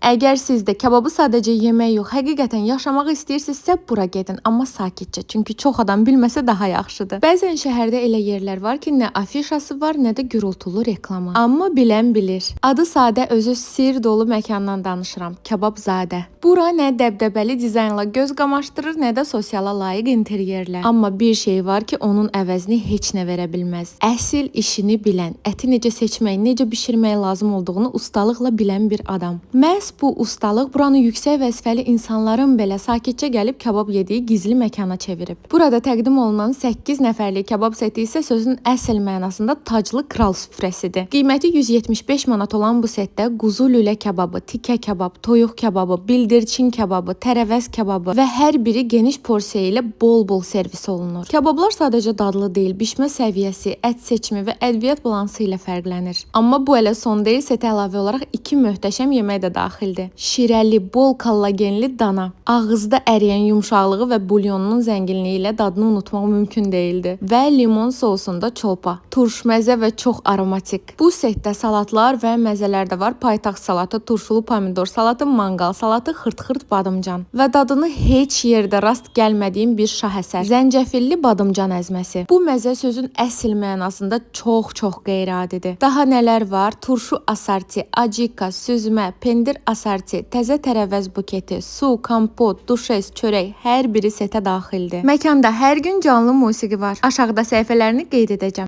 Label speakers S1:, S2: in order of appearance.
S1: Əgər siz də kababı sadəcə yemək yox, həqiqətən yaşamaq istəyirsinizsə bura gedin, amma sakitcə. Çünki çox adam bilməsə daha yaxşıdır. Bəzən şəhərdə elə yerlər var ki, nə afişası var, nə də gürültülü reklamı. Amma bilən bilir. Adı sadə, özü sir dolu məkandan danışıram. Kababzadə. Bura nə dəbdəbəli dizaynla göz qamaşdırır, nə də sosiala layiq interyerlə. Amma bir şey var ki, onun əvəzini heç nə verə bilməz. Əsl işini bilən, əti necə seçmək, necə bişirmək lazım olduğunu ustalıqla bilən bir adam. Məhz bu ustalıq buranı yüksək vəzifəli insanların belə sakitcə gəlib kabab yediyi gizli məkana çevirib. Burada təqdim olunan 8 nəfərlik kabab seti isə sözün əsl mənasında taclı kral süfrəsidir. Qiyməti 175 manat olan bu setdə quzu lülə kababı, tikə kabab, toyuq kababı, bildirçin kababı, tərəvəz kababı və hər biri geniş porsiya ilə bol-bol servis olunur. Kabablar sadəcə dadlı deyil, bişmə səviyyəsi, ət seçimi və ədviyyat balansı ilə fərqlənir. Amma bu elə son deyil, setə əlavə olaraq 2 möhtəşəm yemək də daxildir. Şirəli, bol kollagenli dana, ağızda əriyən yumşaqlığı və bulyonunun zənginliyi ilə dadını unutmaq mümkün değildi. Və limon sosunda çolpa, turşməzə və çox aromatik. Bu setdə salatlar və məzələr də var. Paytaxt salatı, turşulu pomidor salatı, manqal salatı, xırt-xırt badımcan və dadını heç yerdə rast gəlmədiyim bir şahəsər, zəncəfilli badımcan əzməsi. Bu məzə sözün əsl mənasında çox qeyri-adidir. Daha nələr var? Turşu asarti, acika, süzmə, pendir asarti, təzə tərəvəz buketi, su, kompot, duşes, çörək hər biri setə daxildir. Məkanda hər gün canlı musiqi var. Aşağıda səhifələrini qeyd edəcəm.